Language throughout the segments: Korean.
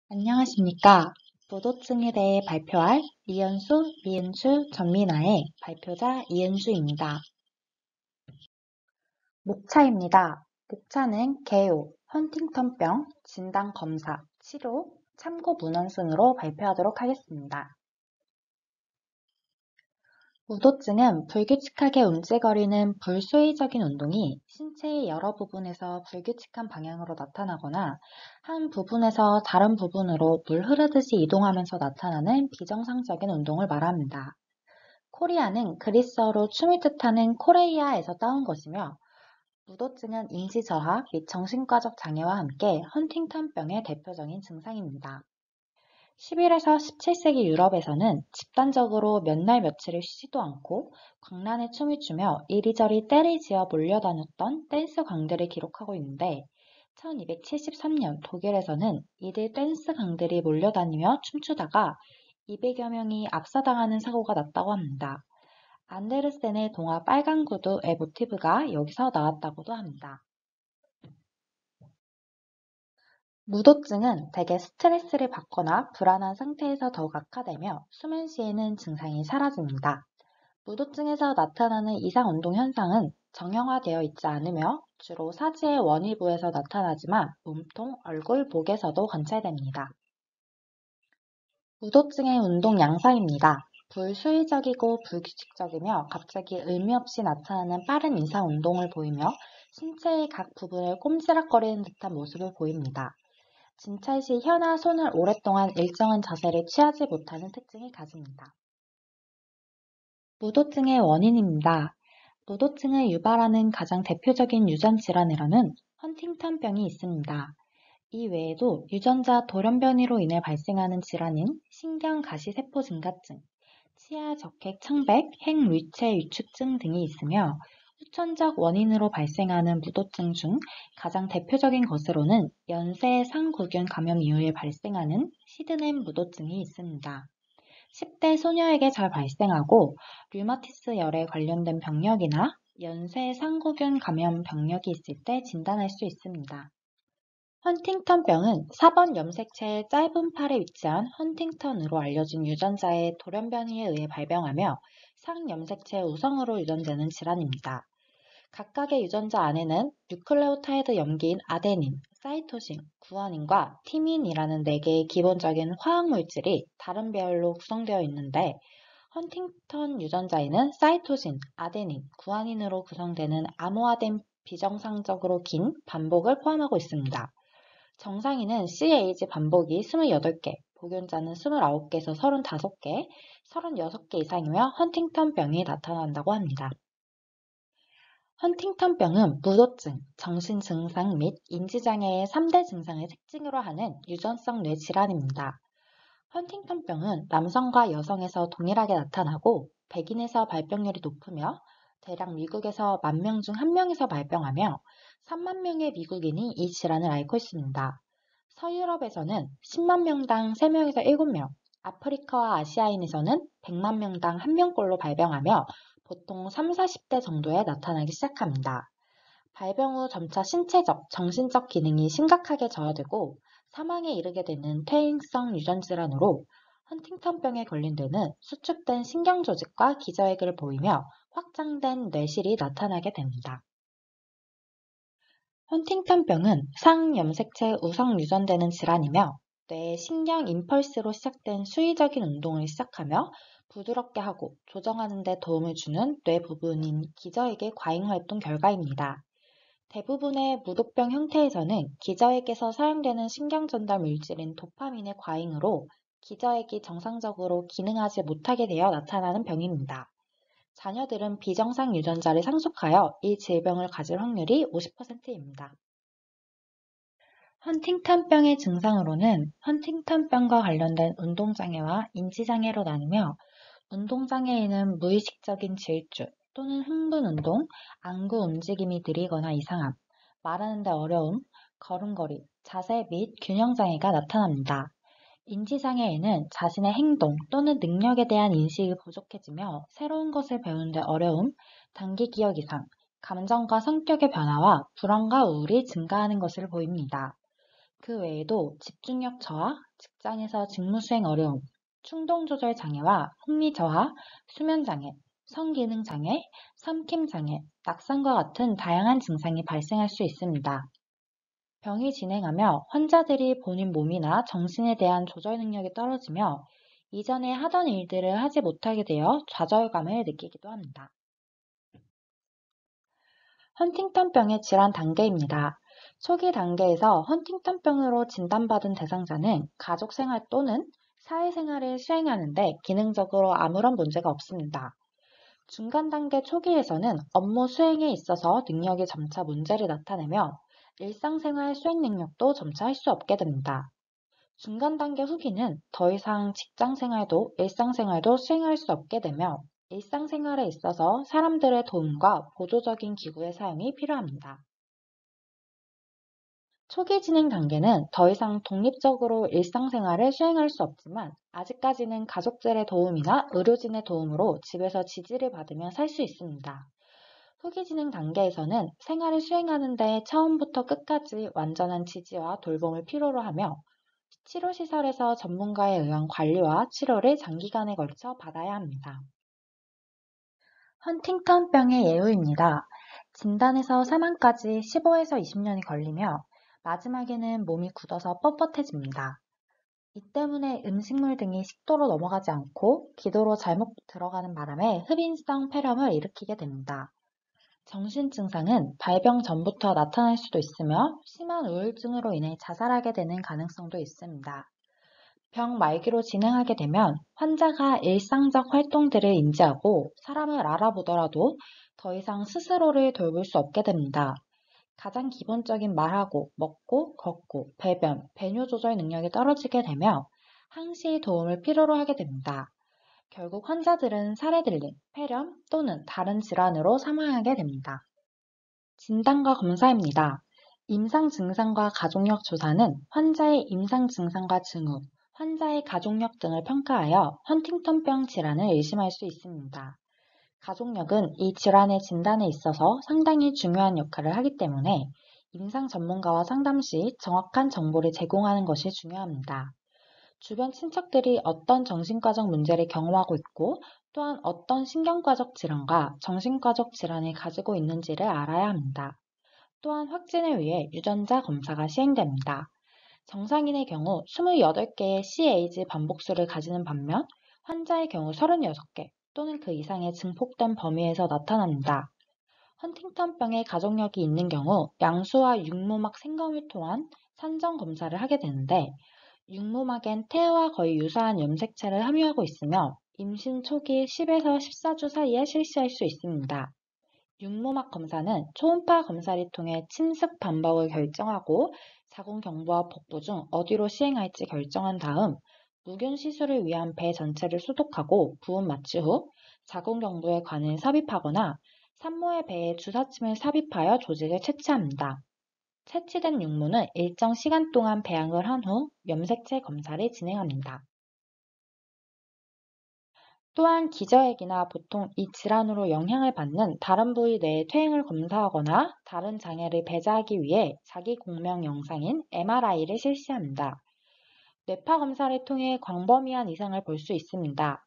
안녕하십니까. 무도증에 대해 발표할 이연수, 이은주, 전민아의 발표자 이은주입니다. 목차입니다. 목차는 개요, 헌팅턴병, 진단 검사, 치료, 참고 문헌 순으로 발표하도록 하겠습니다. 무도증은 불규칙하게 움찔거리는 불수의적인 운동이 신체의 여러 부분에서 불규칙한 방향으로 나타나거나 한 부분에서 다른 부분으로 물 흐르듯이 이동하면서 나타나는 비정상적인 운동을 말합니다. 코리아는 그리스어로 춤을 뜻하는 코레이아에서 따온 것이며 무도증은 인지 저하 및 정신과적 장애와 함께 헌팅턴병의 대표적인 증상입니다. 11에서 17세기 유럽에서는 집단적으로 몇 날 며칠을 쉬지도 않고 광란에 춤을 추며 이리저리 떼를 지어 몰려다녔던 댄스 강들을 기록하고 있는데 1273년 독일에서는 이들 댄스 강들이 몰려다니며 춤추다가 200여 명이 압사당하는 사고가 났다고 합니다. 안데르센의 동화 빨간 구두의 모티브가 여기서 나왔다고도 합니다. 무도증은 대개 스트레스를 받거나 불안한 상태에서 더욱 악화되며 수면 시에는 증상이 사라집니다. 무도증에서 나타나는 이상 운동 현상은 정형화되어 있지 않으며 주로 사지의 원위부에서 나타나지만 몸통, 얼굴, 목에서도 관찰됩니다. 무도증의 운동 양상입니다. 불수의적이고 불규칙적이며 갑자기 의미 없이 나타나는 빠른 이상 운동을 보이며 신체의 각 부분을 꼼지락거리는 듯한 모습을 보입니다. 진찰 시 혀나 손을 오랫동안 일정한 자세를 취하지 못하는 특징을 가집니다. 무도증의 원인입니다. 무도증을 유발하는 가장 대표적인 유전 질환으로는 헌팅턴병이 있습니다. 이 외에도 유전자 돌연변이로 인해 발생하는 질환인 신경가시세포 증가증, 치아 적핵 창백, 핵류체 위축증 등이 있으며 후천적 원인으로 발생하는 무도증 중 가장 대표적인 것으로는 연쇄 상구균 감염 이후에 발생하는 시드넨 무도증이 있습니다. 10대 소녀에게 잘 발생하고 류마티스 열에 관련된 병력이나 연쇄 상구균 감염 병력이 있을 때 진단할 수 있습니다. 헌팅턴병은 4번 염색체의 짧은 팔에 위치한 헌팅턴으로 알려진 유전자의 돌연변이에 의해 발병하며 상염색체 우성으로 유전되는 질환입니다. 각각의 유전자 안에는 뉴클레오타이드 염기인 아데닌, 사이토신, 구아닌과 티민이라는 4개의 기본적인 화학물질이 다른 배열로 구성되어 있는데 헌팅턴 유전자에는 사이토신, 아데닌, 구아닌으로 구성되는 암호화된 비정상적으로 긴 반복을 포함하고 있습니다. 정상인은 CAG 반복이 28개, 복용자는 29개에서 35개, 36개 이상이며 헌팅턴병이 나타난다고 합니다. 헌팅턴병은 무도증, 정신증상 및 인지장애의 3대 증상을 특징으로 하는 유전성 뇌질환입니다. 헌팅턴병은 남성과 여성에서 동일하게 나타나고 백인에서 발병률이 높으며 대략 미국에서 10,000명 중 1명에서 발병하며 3만 명의 미국인이 이 질환을 앓고 있습니다. 서유럽에서는 10만 명당 3명에서 7명, 아프리카와 아시아인에서는 100만 명당 1명꼴로 발병하며 보통 3, 40대 정도에 나타나기 시작합니다. 발병 후 점차 신체적, 정신적 기능이 심각하게 저하되고 사망에 이르게 되는 퇴행성 유전질환으로 헌팅턴병에 걸린 데는 수축된 신경조직과 기저핵을 보이며 확장된 뇌실이 나타나게 됩니다. 헌팅턴병은 상염색체 우성 유전되는 질환이며 뇌의 신경 임펄스로 시작된 수의적인 운동을 시작하며 부드럽게 하고 조정하는 데 도움을 주는 뇌 부분인 기저핵의 과잉활동 결과입니다. 대부분의 무도병 형태에서는 기저핵에서 사용되는 신경전달 물질인 도파민의 과잉으로 기저핵이 정상적으로 기능하지 못하게 되어 나타나는 병입니다. 자녀들은 비정상 유전자를 상속하여 이 질병을 가질 확률이 50%입니다. 헌팅턴병의 증상으로는 헌팅턴병과 관련된 운동장애와 인지장애로 나누며 운동장애에는 무의식적인 질주 또는 흥분운동, 안구 움직임이 느리거나 이상함, 말하는데 어려움, 걸음걸이, 자세 및 균형장애가 나타납니다. 인지장애에는 자신의 행동 또는 능력에 대한 인식이 부족해지며 새로운 것을 배우는데 어려움, 단기 기억 이상, 감정과 성격의 변화와 불안과 우울이 증가하는 것을 보입니다. 그 외에도 집중력 저하, 직장에서 직무 수행 어려움, 충동 조절 장애와 흥미 저하, 수면 장애, 성기능 장애, 삼킴 장애, 낙상과 같은 다양한 증상이 발생할 수 있습니다. 병이 진행하며 환자들이 본인 몸이나 정신에 대한 조절 능력이 떨어지며 이전에 하던 일들을 하지 못하게 되어 좌절감을 느끼기도 합니다. 헌팅턴병의 질환 단계입니다. 초기 단계에서 헌팅턴병으로 진단받은 대상자는 가족 생활 또는 사회생활을 수행하는데 기능적으로 아무런 문제가 없습니다. 중간 단계 초기에서는 업무 수행에 있어서 능력이 점차 문제를 나타내며 일상생활 수행 능력도 점차 할 수 없게 됩니다. 중간 단계 후기는 더 이상 직장생활도 일상생활도 수행할 수 없게 되며 일상생활에 있어서 사람들의 도움과 보조적인 기구의 사용이 필요합니다. 초기 진행 단계는 더 이상 독립적으로 일상생활을 수행할 수 없지만 아직까지는 가족들의 도움이나 의료진의 도움으로 집에서 지지를 받으며 살 수 있습니다. 후기 진행 단계에서는 생활을 수행하는 데 처음부터 끝까지 완전한 지지와 돌봄을 필요로 하며 치료시설에서 전문가에 의한 관리와 치료를 장기간에 걸쳐 받아야 합니다. 헌팅턴병의 예후입니다. 진단에서 사망까지 15에서 20년이 걸리며 마지막에는 몸이 굳어서 뻣뻣해집니다. 이 때문에 음식물 등이 식도로 넘어가지 않고 기도로 잘못 들어가는 바람에 흡인성 폐렴을 일으키게 됩니다. 정신 증상은 발병 전부터 나타날 수도 있으며 심한 우울증으로 인해 자살하게 되는 가능성도 있습니다. 병 말기로 진행하게 되면 환자가 일상적 활동들을 인지하고 사람을 알아보더라도 더 이상 스스로를 돌볼 수 없게 됩니다. 가장 기본적인 말하고, 먹고, 걷고, 배변, 배뇨 조절 능력이 떨어지게 되며 항시 도움을 필요로 하게 됩니다. 결국 환자들은 살에 들린 폐렴 또는 다른 질환으로 사망하게 됩니다. 진단과 검사입니다. 임상 증상과 가족력 조사는 환자의 임상 증상과 징후, 환자의 가족력 등을 평가하여 헌팅턴병 질환을 의심할 수 있습니다. 가족력은 이 질환의 진단에 있어서 상당히 중요한 역할을 하기 때문에 임상 전문가와 상담 시 정확한 정보를 제공하는 것이 중요합니다. 주변 친척들이 어떤 정신과적 문제를 경험하고 있고 또한 어떤 신경과적 질환과 정신과적 질환을 가지고 있는지를 알아야 합니다. 또한 확진을 위해 유전자 검사가 시행됩니다. 정상인의 경우 28개의 CAG 반복수를 가지는 반면 환자의 경우 36개 또는 그 이상의 증폭된 범위에서 나타납니다. 헌팅턴병의 가족력이 있는 경우 양수와 육모막 생검을 통한 산정 검사를 하게 되는데 육모막엔 태아와 거의 유사한 염색체를 함유하고 있으며 임신 초기 10에서 14주 사이에 실시할 수 있습니다. 육모막 검사는 초음파 검사를 통해 침습 반복을 결정하고 자궁 경부와 복부 중 어디로 시행할지 결정한 다음 무균 시술을 위한 배 전체를 소독하고 부음 마취 후 자궁 경부에 관을 삽입하거나 산모의 배에 주사침을 삽입하여 조직을 채취합니다. 채취된 육모는 일정 시간 동안 배양을 한 후 염색체 검사를 진행합니다. 또한 기저액이나 보통 이 질환으로 영향을 받는 다른 부위 내의 퇴행을 검사하거나 다른 장애를 배제하기 위해 자기 공명 영상인 MRI를 실시합니다. 뇌파 검사를 통해 광범위한 이상을 볼 수 있습니다.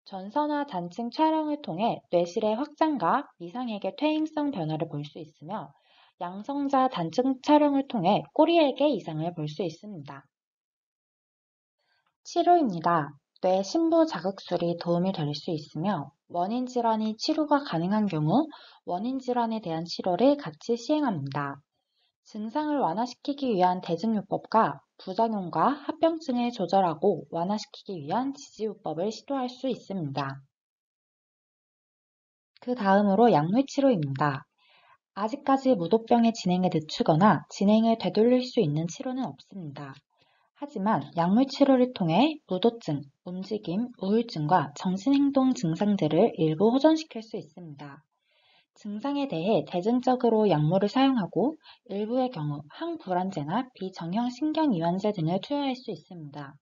전선화 잔층 촬영을 통해 뇌실의 확장과 미상액의 퇴행성 변화를 볼 수 있으며 양성자 단층 촬영을 통해 꼬리액의 이상을 볼 수 있습니다. 치료입니다. 뇌 심부 자극술이 도움이 될 수 있으며 원인 질환이 치료가 가능한 경우 원인 질환에 대한 치료를 같이 시행합니다. 증상을 완화시키기 위한 대증요법과 부작용과 합병증을 조절하고 완화시키기 위한 지지요법을 시도할 수 있습니다. 그 다음으로 약물치료입니다. 아직까지 무도병의 진행을 늦추거나 진행을 되돌릴 수 있는 치료는 없습니다. 하지만 약물치료를 통해 무도증, 움직임, 우울증과 정신행동 증상들을 일부 호전시킬 수 있습니다. 증상에 대해 대증적으로 약물을 사용하고 일부의 경우 항불안제나 비정형 신경이완제 등을 투여할 수 있습니다.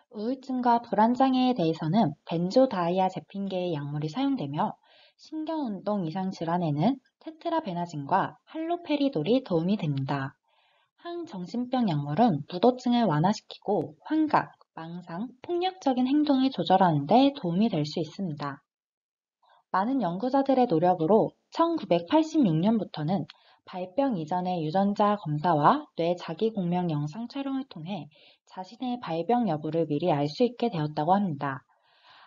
우울증과 불안장애에 대해서는 벤조다이아제핀계의 약물이 사용되며 신경운동 이상 질환에는 테트라베나진과 할로페리돌이 도움이 됩니다. 항정신병 약물은 무도증을 완화시키고 환각, 망상, 폭력적인 행동을 조절하는 데 도움이 될 수 있습니다. 많은 연구자들의 노력으로 1986년부터는 발병 이전의 유전자 검사와 뇌 자기공명 영상 촬영을 통해 자신의 발병 여부를 미리 알 수 있게 되었다고 합니다.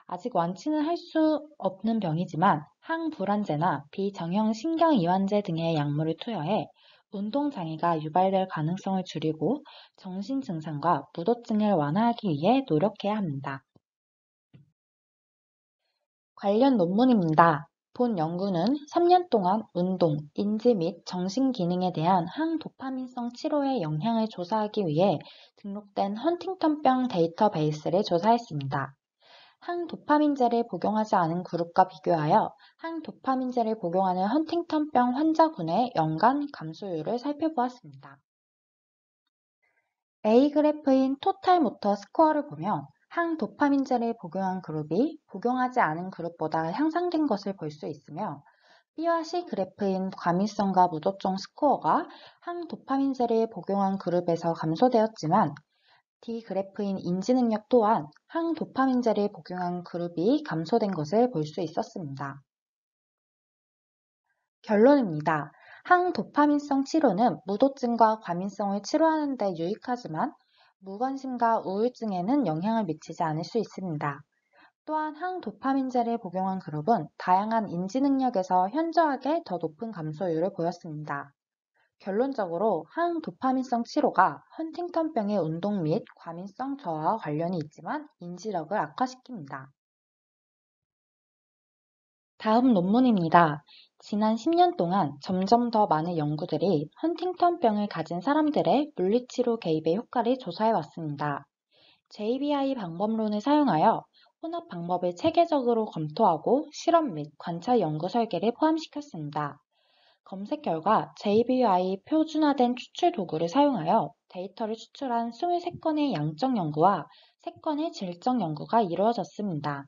아직 완치는 할 수 없는 병이지만 항불안제나 비정형 신경이완제 등의 약물을 투여해 운동 장애가 유발될 가능성을 줄이고 정신 증상과 무도증을 완화하기 위해 노력해야 합니다. 관련 논문입니다. 본 연구는 3년 동안 운동, 인지 및 정신 기능에 대한 항도파민성 치료의 영향을 조사하기 위해 등록된 헌팅턴병 데이터베이스를 조사했습니다. 항도파민제를 복용하지 않은 그룹과 비교하여 항도파민제를 복용하는 헌팅턴병 환자군의 연간 감소율을 살펴보았습니다. A그래프인 토탈 모터 스코어를 보며 항도파민제를 복용한 그룹이 복용하지 않은 그룹보다 향상된 것을 볼 수 있으며 B와 C 그래프인 과민성과 무도종 스코어가 항도파민제를 복용한 그룹에서 감소되었지만 D 그래프인 인지능력 또한 항도파민제를 복용한 그룹이 감소된 것을 볼 수 있었습니다. 결론입니다. 항도파민성 치료는 무도증과 과민성을 치료하는 데 유익하지만 무관심과 우울증에는 영향을 미치지 않을 수 있습니다. 또한 항도파민제를 복용한 그룹은 다양한 인지능력에서 현저하게 더 높은 감소율을 보였습니다. 결론적으로 항도파민성 치료가 헌팅턴병의 운동 및 과민성 저하와 관련이 있지만 인지력을 악화시킵니다. 다음 논문입니다. 지난 10년 동안 점점 더 많은 연구들이 헌팅턴병을 가진 사람들의 물리치료 개입의 효과를 조사해 왔습니다. JBI 방법론을 사용하여 혼합 방법을 체계적으로 검토하고 실험 및 관찰 연구 설계를 포함시켰습니다. 검색 결과 JBI 표준화된 추출 도구를 사용하여 데이터를 추출한 23건의 양적 연구와 3건의 질적 연구가 이루어졌습니다.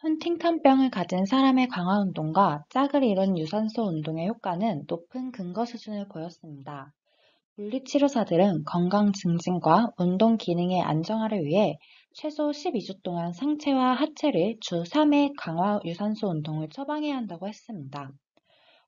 헌팅턴병을 가진 사람의 강화 운동과 짝을 이룬 유산소 운동의 효과는 높은 근거 수준을 보였습니다. 물리치료사들은 건강 증진과 운동 기능의 안정화를 위해 최소 12주 동안 상체와 하체를 주 3회 강화 유산소 운동을 처방해야 한다고 했습니다.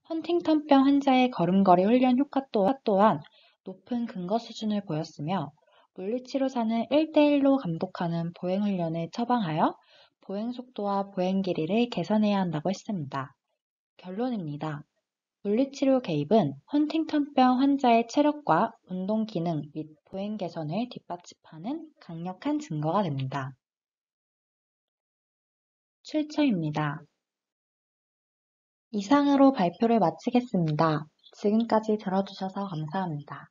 헌팅턴병 환자의 걸음걸이 훈련 효과 또한 높은 근거 수준을 보였으며 물리치료사는 1대1로 감독하는 보행훈련을 처방하여 보행 속도와 보행 길이를 개선해야 한다고 했습니다. 결론입니다. 물리치료 개입은 헌팅턴병 환자의 체력과 운동 기능 및 보행 개선을 뒷받침하는 강력한 증거가 됩니다. 출처입니다. 이상으로 발표를 마치겠습니다. 지금까지 들어주셔서 감사합니다.